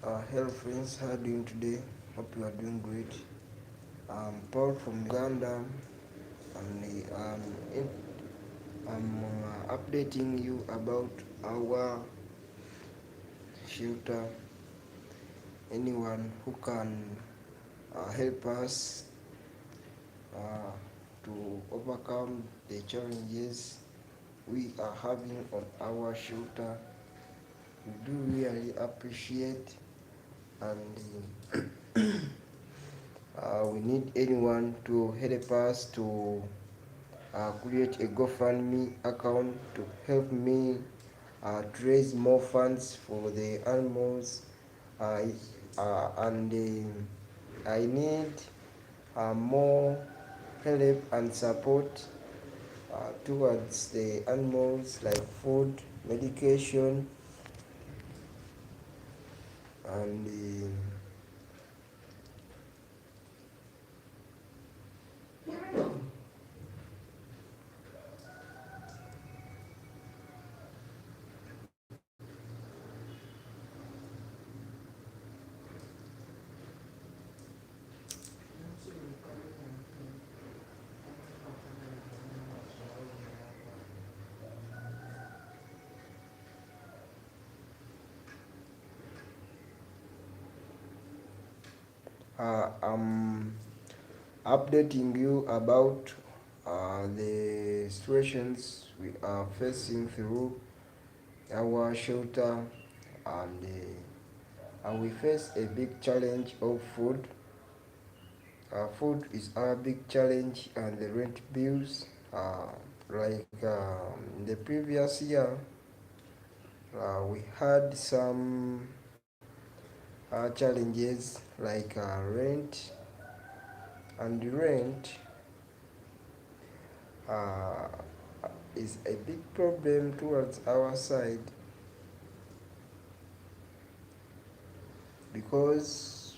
Hello friends, how are you doing today? Hope you are doing great. I'm Paul from Uganda, and I'm updating you about our shelter. Anyone who can help us uh, to overcome the challenges we are having on our shelter, we do really appreciate, and we need anyone to help us to create a GoFundMe account to help me to raise more funds for the animals, and I need more help and support towards the animals, like food, medication, and I'm updating you about the situations we are facing through our shelter, and we face a big challenge of food. Food is our big challenge, and the rent bills. In the previous year, we had some challenges like rent, and the rent uh, is a big problem towards our side, because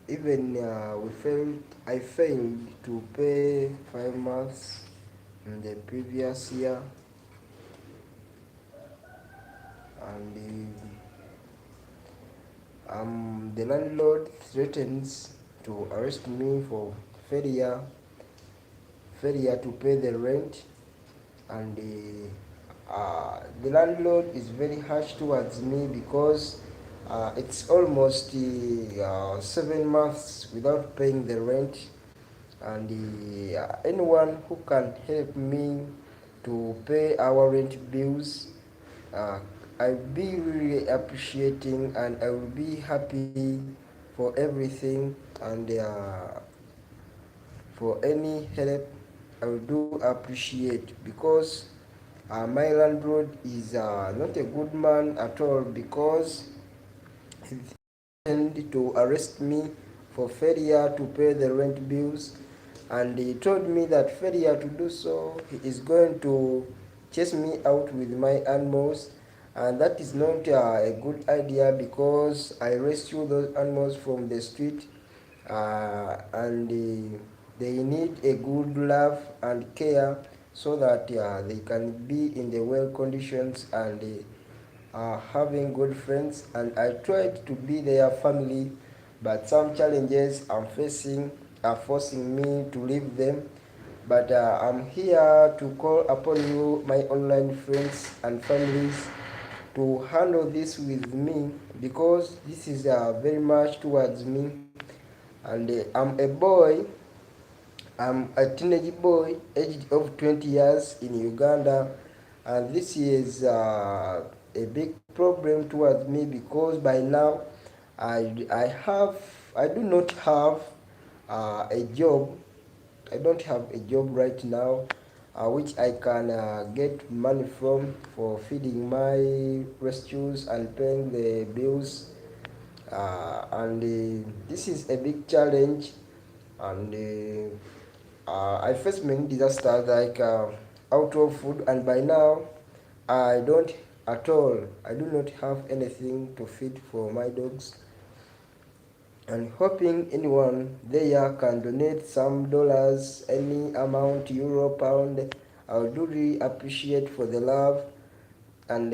even I failed to pay 5 months in the previous year, and the landlord threatens to arrest me for failure failure to pay the rent, and the landlord is very harsh towards me, because it's almost 7 months without paying the rent, and anyone who can help me to pay our rent bills, uh, I'll be really appreciating, and I will be happy for everything, and for any help I will do appreciate, because my landlord is not a good man at all, because he threatened to arrest me for failure to pay the rent bills, and he told me that failure to do so, he is going to chase me out with my animals, and that is not a good idea, because I rescue those animals from the street, and they need a good love and care, so that they can be in the well conditions, and having good friends, and I tried to be their family, but some challenges I'm facing are forcing me to leave them. But I'm here to call upon you, my online friends and families, to handle this with me, because this is very much towards me, and I'm a teenage boy, aged of 20 years in Uganda, and this is a big problem towards me, because by now I do not have a job. I don't have a job right now, which I can get money from for feeding my rescues and paying the bills, and this is a big challenge, and I faced many disasters, like out of food, and by now I don't at all. I do not have anything to feed for my dogs, and hoping anyone there can donate some dollars, any amount, euro, pound. I would do really appreciate for the love, and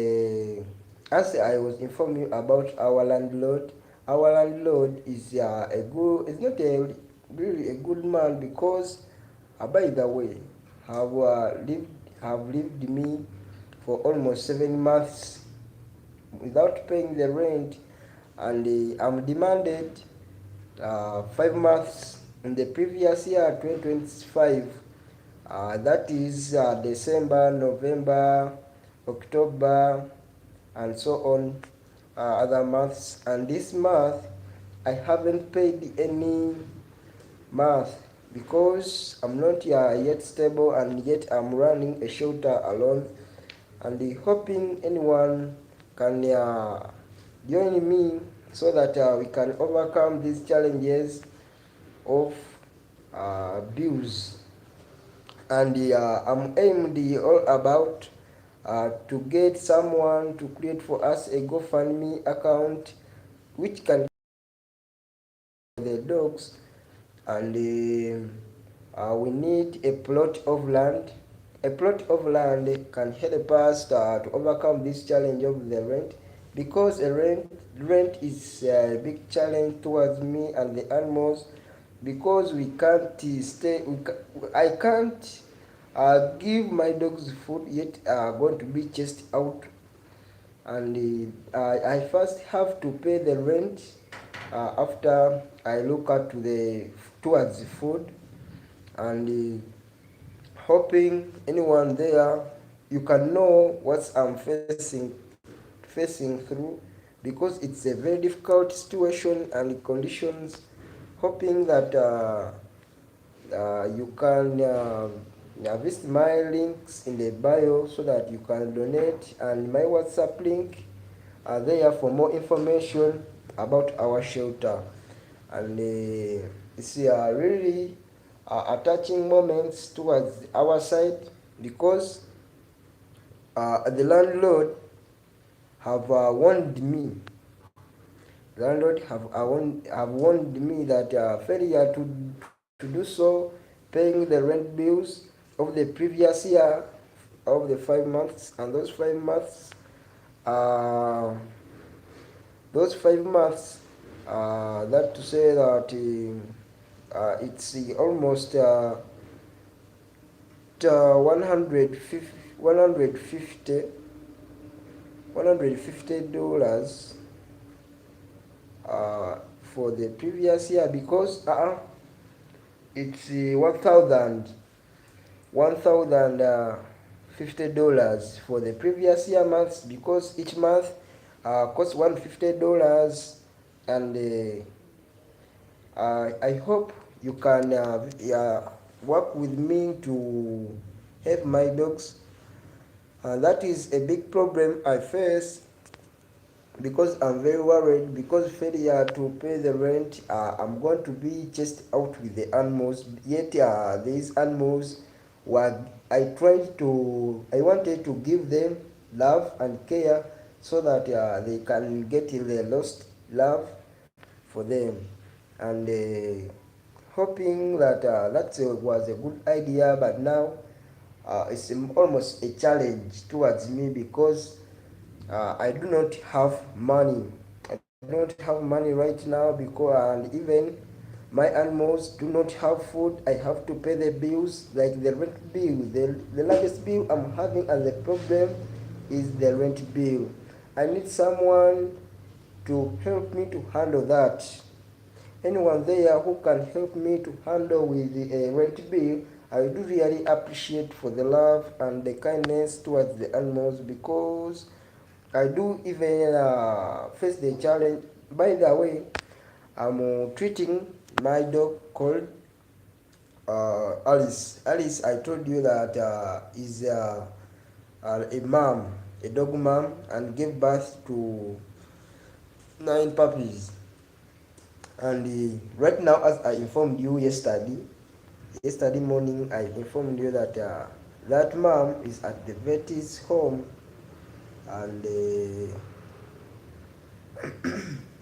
as I was informing you about our landlord, our landlord is is not a really a good man, because by the way, have lived me for almost 7 months without paying the rent, and I'm demanded 5 months in the previous year 2025. That is December, November, October, and so on, other months. And this month I haven't paid any month, because I'm not yet stable, and yet I'm running a shelter alone, and hoping anyone can join me, so that we can overcome these challenges of bills. And I'm aimed all about to get someone to create for us a GoFundMe account, which can the dogs, and we need a plot of land. A plot of land can help us to overcome this challenge of the rent, because rent is a big challenge towards me and the animals, because we can't stay. I can't give my dogs food, yet going to be chased out, and I first have to pay the rent after I look at towards the food, and hoping anyone there, you can know what I'm facing through, because it's a very difficult situation and conditions. Hoping that you can visit my links in the bio, so that you can donate, and my WhatsApp link are there for more information about our shelter. And it's really attaching moments towards our side, because the landlord have warned me. Landlord have warned me that failure to do so, paying the rent bills of the previous year of the 5 months, and uh, those 5 months, that to say that it's almost 150 $150 for the previous year, because it's $1,050 for the previous year months, because each month costs $150. And I hope you can work with me to help my dogs. That is a big problem I face, because I'm very worried, because failure to pay the rent, I'm going to be chased out with the animals. Yet these animals were I wanted to give them love and care, so that they can get the lost love for them, and hoping that that was a good idea. But now it's almost a challenge towards me, because I do not have money. I do not have money right now, because and even my animals do not have food. I have to pay the bills, like the rent bill. The largest bill I'm having as a problem is the rent bill. I need someone to help me to handle that. Anyone there who can help me to handle with the rent bill, I do really appreciate for the love and the kindness towards the animals, because I do even face the challenge. By the way, I'm treating my dog called Alice. Alice, I told you that is a mom, a dog mom, and gave birth to 9 puppies. And right now, as I informed you yesterday morning, I informed you that that mom is at the vet's home, and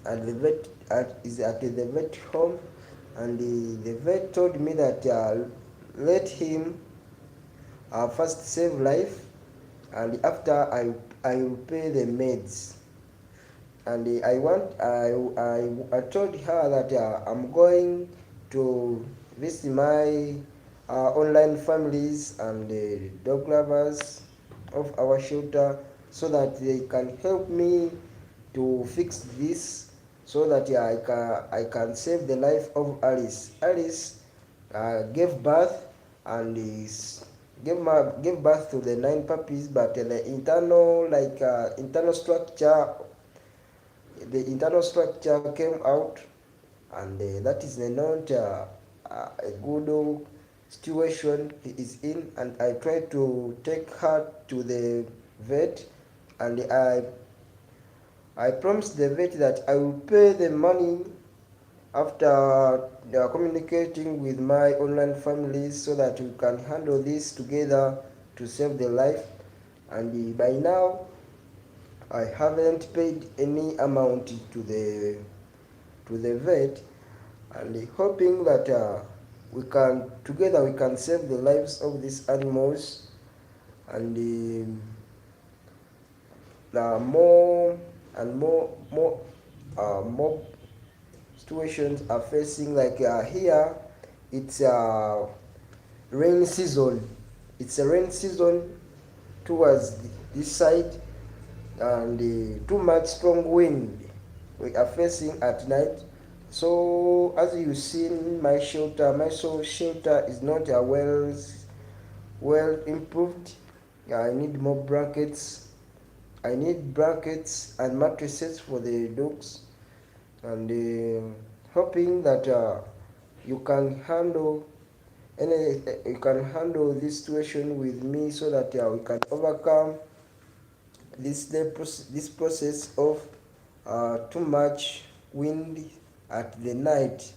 and the vet is at the vet home, and the vet told me that let him first save life, and after I will pay the meds. and I told her that I'm going to visit my online families and dog lovers of our shelter, so that they can help me to fix this, so that I can save the life of Alice. Alice gave birth and gave birth to the 9 puppies, but the internal structure came out, and that is not a good situation he is in. And I tried to take her to the vet, and I promised the vet that I will pay the money after communicating with my online families, so that we can handle this together to save the life. And by now I haven't paid any amount to the vet, and hoping that we can save the lives of these animals. And more and more situations are facing, like here it's rain season. It's a rain season towards this side, and too much strong wind we are facing at night. So as you see, my shelter is not well improved. I need more blankets. I need blankets and mattresses for the dogs, and hoping that you can handle this situation with me, so that we can overcome this process of too much wind at the night.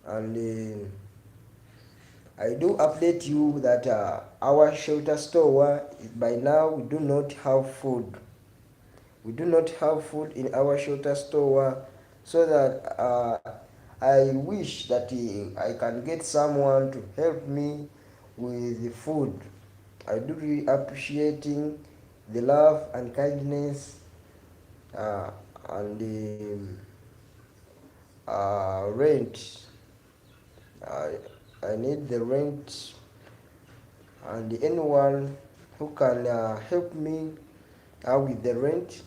And I do update you that our shelter store, by now we do not have food. We do not have food in our shelter store, so that I wish that I can get someone to help me with the food. I do really appreciating the love and kindness, and the rent. I need the rent, and anyone who can help me with the rent.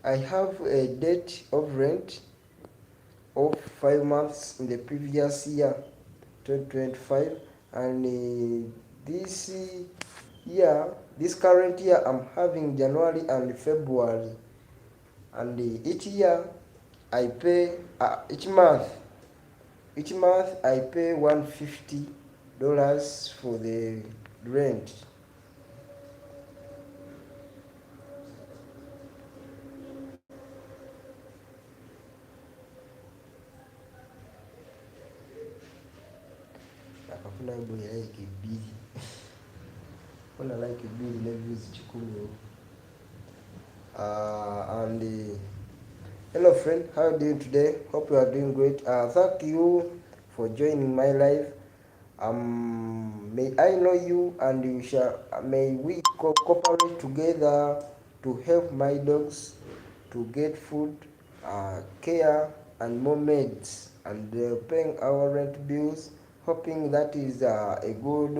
I have a debt of rent of 5 months in the previous year, 2025, and this current year, I'm having January and February, and each year I pay each month I pay $150 for the rent. Akafuna buli like ebbiri funa like ebbiri ne views 10. And hello friend, how are you doing today? Hope you are doing great. Thank you for joining my life. May I know you, and may we cooperate together to help my dogs to get food, care, and more meds, and paying our rent bills. Hoping that is a good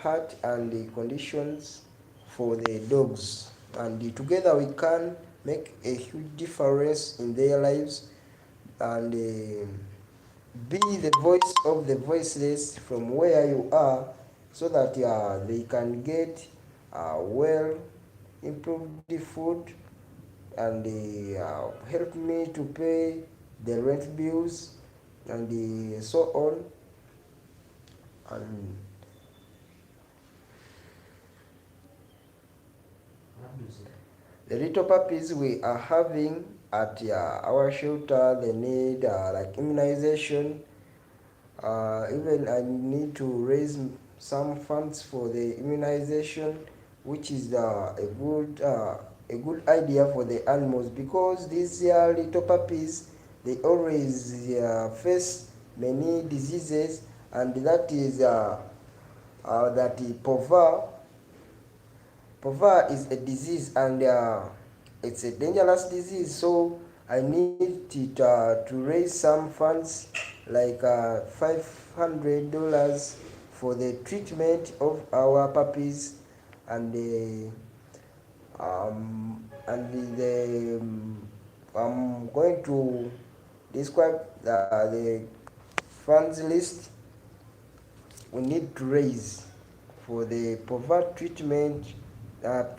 heart and the conditions for the dogs, and together we can make a huge difference in their lives, and be the voice of the voiceless from where you are, so that they can get well improved food, and help me to pay the rent bills, and so on. And the little puppies we are having at our shelter, they need like immunization. Even I need to raise some funds for the immunization, which is a good idea for the animals, because these little puppies, they always face many diseases, and that is that Pova is a disease, and it's a dangerous disease, so I need to raise some funds like $500 for the treatment of our puppies, and I'm going to describe the funds list we need to raise for the poverty treatment.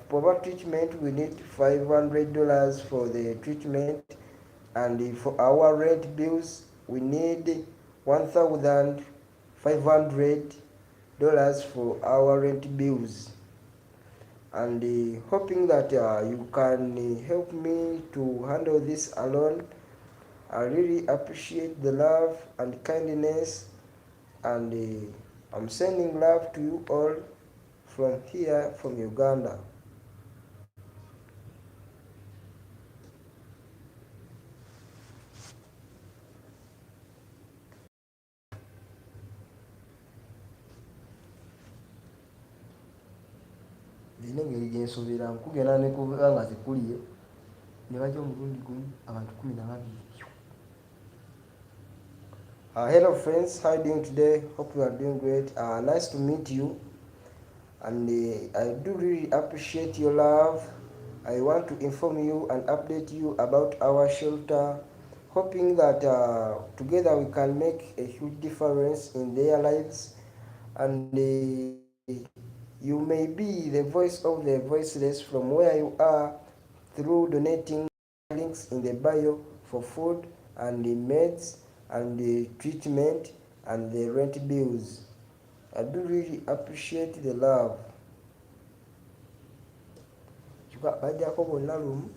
Poverty treatment, we need $500 for the treatment, and for our rent bills we need $1,500 for our rent bills. And hoping that you can help me to handle this alone. I really appreciate the love and kindness, and I'm sending love to you all from here, from Uganda. Zino engeri gyensoberanga kugenda nekubanga nga zikuliye ne bajja omulundi gumu abantu 12. Hello friends, how are you doing today? Hope you are doing great. Nice to meet you, and I do really appreciate your love. I want to inform you and update you about our shelter, hoping that together we can make a huge difference in their lives, and you may be the voice of the voiceless from where you are through donating links in the bio for food and the meds and the treatment and the rent bills. I do really appreciate the love. Bajjako bonna lumu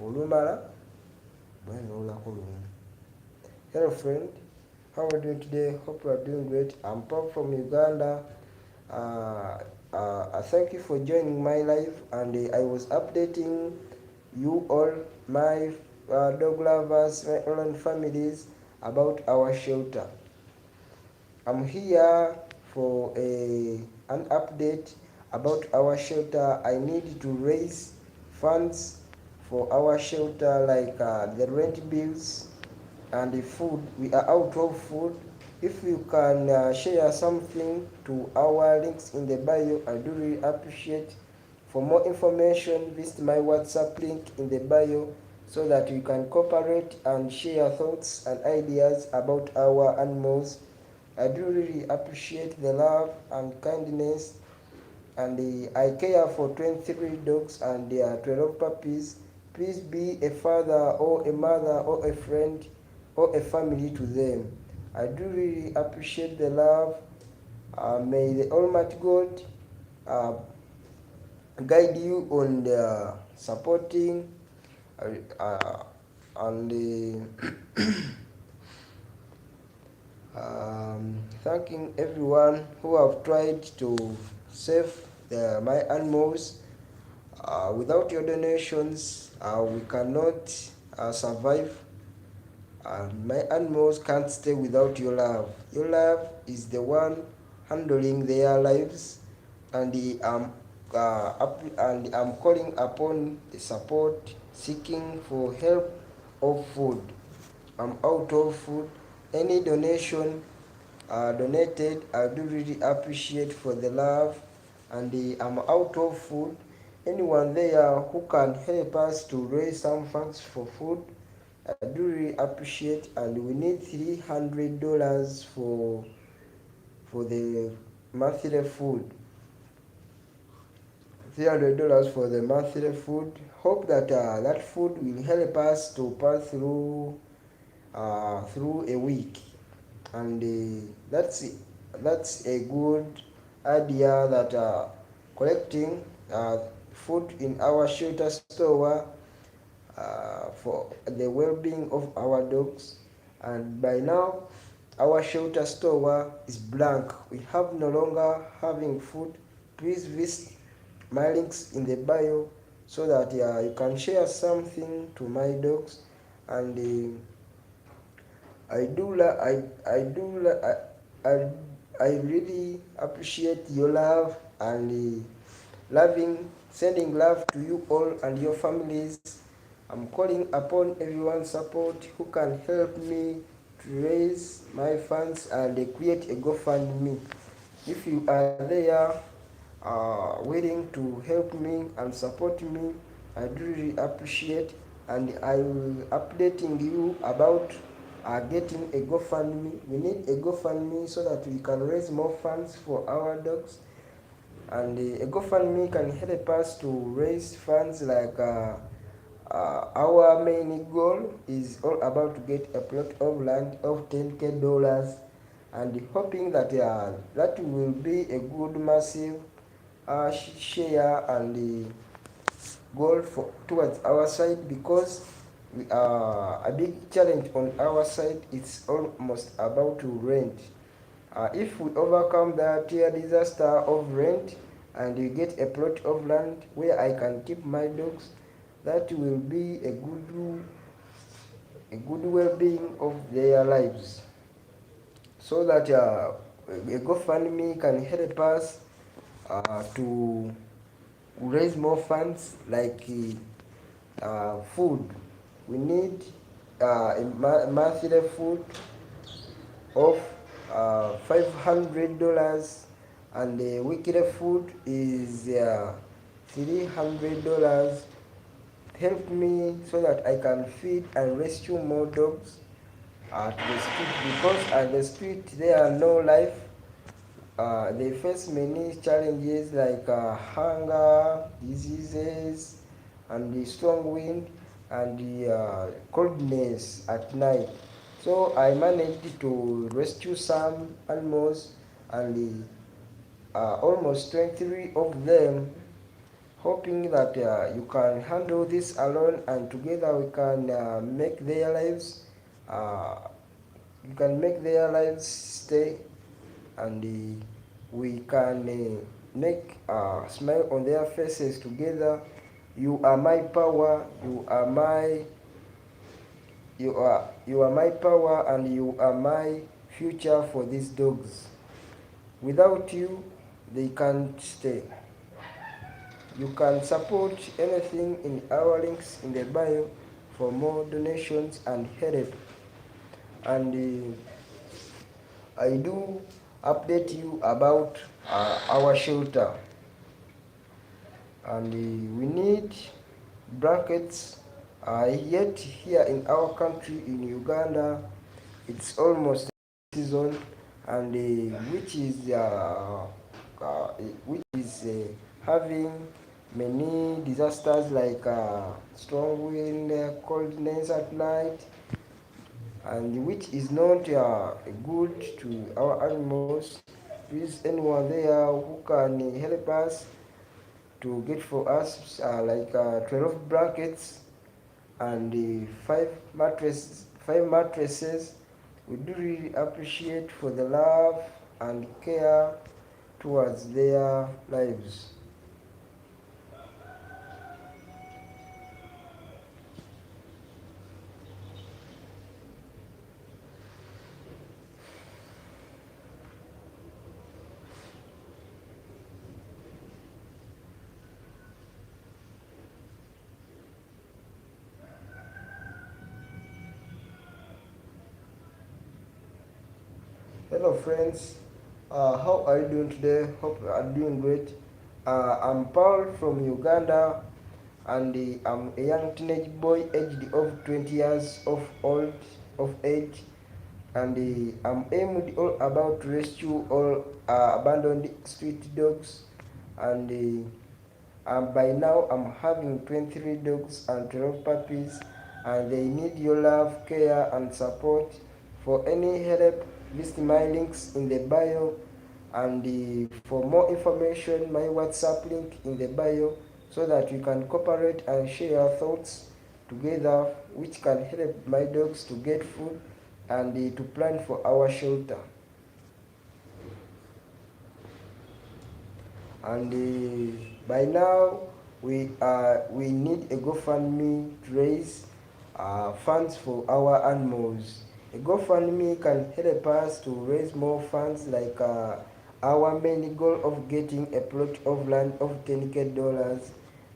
olumala bwenolako lumu. Hello friend, how are you doing today? Hope you are doing great. I'm Pop from Uganda. Thank you for joining my live, and I was updating you all, my dog lovers, my online families, about our shelter. I'm here for an update about our shelter. I need to raise funds for our shelter, like the rent bills and the food. We are out of food. If you can share something to our links in the bio, I do really appreciate. For more information, visit my WhatsApp link in the bio so that you can cooperate and share thoughts and ideas about our animals. I do really appreciate the love and kindness, and I care for 23 dogs and 12 puppies. Please be a father or a mother or a friend or a family to them. I do really appreciate the love. May the Almighty God guide you on the supporting and thanking everyone who have tried to save my animals. Without your donations, we cannot survive. My animals can't stay without your love. Your love is the one handling their lives, and I'm calling upon the support, seeking for help of food. I'm out of food. Any donation donated, I do really appreciate for the love, and I'm out of food. Anyone there who can help us to raise some funds for food, I do really appreciate. And we need $300 for the monthly food. $300 for the monthly food. Hope that that food will help us to pass through a week, and that's a good idea, that collecting food in our shelter store for the well-being of our dogs. And by now our shelter store is blank. We have no longer having food. Please visit my links in the bio so that you can share something to my dogs. And I really appreciate your love, and sending love to you all and your families. I'm calling upon everyone's support who can help me to raise my funds and create a GoFundMe. If you are there willing to help me and support me, I do really appreciate, and I will updating you about getting a GoFundMe. We need a GoFundMe so that we can raise more funds for our dogs, and a GoFundMe can help us to raise funds like our main goal is all about to get a plot of land of $10K, and hoping that that will be a good massive share and the goal towards our side, because we are a big challenge on our side. It's almost about to rent. If we overcome that disaster of rent and we get a plot of land where I can keep my dogs, that will be a good well-being of their lives, so that a GoFundMe can help us to raise more funds like food. We need a monthly food of $500, and the weekly food is $300. Help me so that I can feed and rescue more dogs at the street, because at the street there are no life. They face many challenges like hunger, diseases, and the strong wind and the coldness at night. So I managed to rescue some animals, and almost 23 of them, hoping that you can handle this alone, and together we can make their lives stay, and we can make a smile on their faces together. You are my power, you are my power, and you are my future for these dogs. Without you, they can't stay. You can support anything in our links in the bio for more donations and help. And I do update you about our shelter, and we need blankets. Yet here in our country in Uganda, it's almost season, and which is having many disasters like strong wind, coldness at night, and which is not good to our animals. Please, anyone there who can help us to get for us 12 blankets and 5 mattresses. We do really appreciate for the love and care towards their lives. Hello friends, how are you doing today? Hope you are doing great. I'm Paul from Uganda, and I'm a young teenage boy aged of 20 years of age, and I'm aimed all about to rescue all abandoned street dogs, and by now I'm having 23 dogs and 12 puppies, and they need your love, care, and support. For any help, visit my links in the bio, and for more information, my WhatsApp link in the bio, so that we can cooperate and share our thoughts together, which can help my dogs to get food and to plan for our shelter. And by now we need a GoFundMe to raise funds for our animals. A GoFundMe can help us to raise more funds like our main goal of getting a plot of land of $10,000.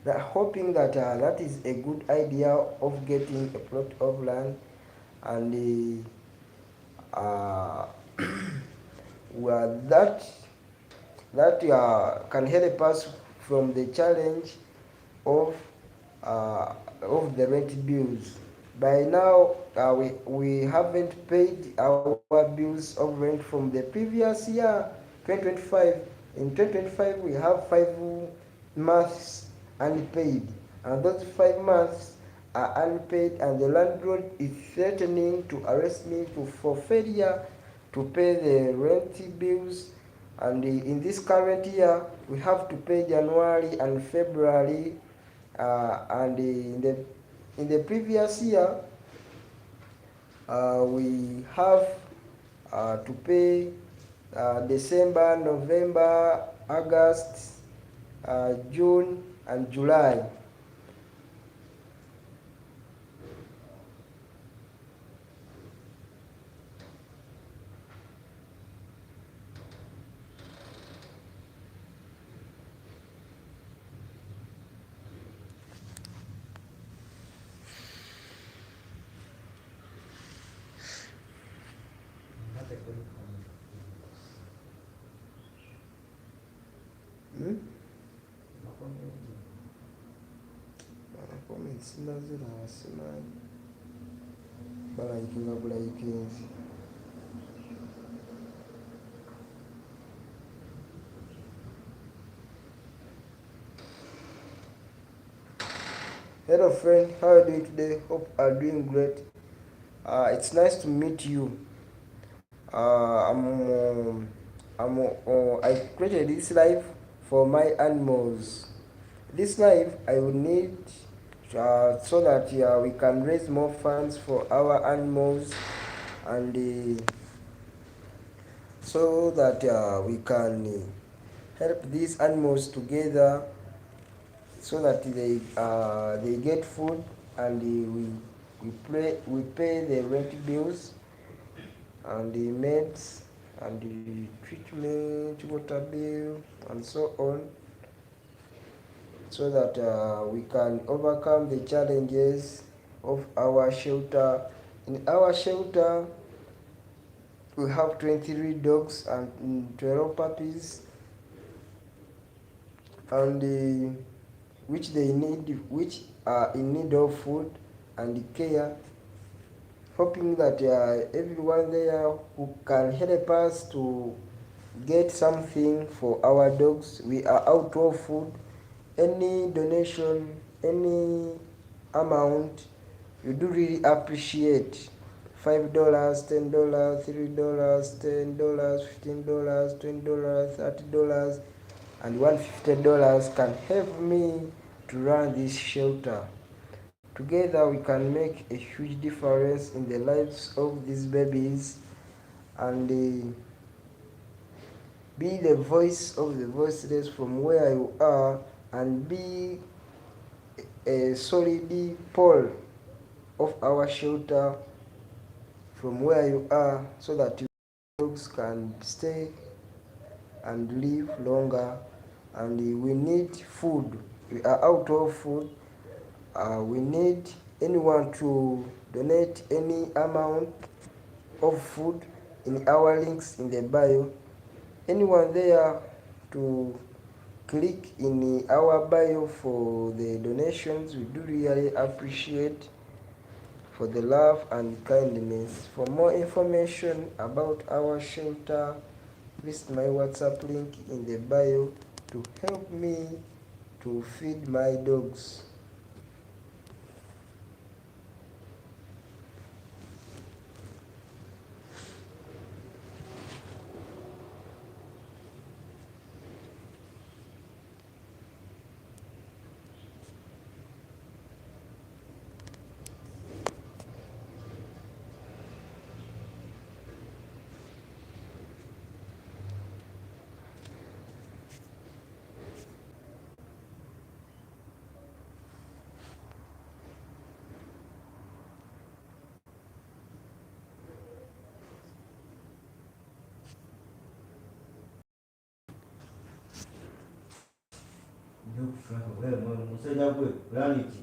Hoping that that is a good idea of getting a plot of land, and uh, well, that can help us from the challenge of uh, the rent bills. By now, we haven't paid our bills of rent from the previous year, 2025. In 2025, we have 5 months unpaid, and those 5 months are unpaid, and the landlord is threatening to arrest me for failure to pay the rent bills. And in this current year, we have to pay January and February, and in the previous year, we have to pay December, November, August, June, and July. Hmm? Comments nazira simanyi balayikinga bulayikinzi. Hello friend, how are you doing today? Hope you are doing great. It's nice to meet you. I created this live for my animals. This live I will need so that we can raise more funds for our animals, and so that we can help these animals together, so that they get food, and we pay the rent bills and the meds and the treatment, water bill, and so on, so that we can overcome the challenges of our shelter. In our shelter, we have 23 dogs and 12 puppies, and which are in need of food and care. Hoping that everyone there who can help us to get something for our dogs. We are out of food. Any donation, any amount, we do really appreciate. $5, $10, $3, $10, $15, $20, $30, and $150 can help me to run this shelter. Together we can make a huge difference in the lives of these babies, and be the voice of the voiceless from where you are, and be a solid pole of our shelter from where you are, so that your dogs can stay and live longer. And we need food. We are out of food. We need anyone to donate any amount of food in our links in the bio. Anyone there to click in our bio for the donations, we do really appreciate for the love and kindness. For more information about our shelter, visit my WhatsApp link in the bio to help me to feed my dogs. musajja gwe reality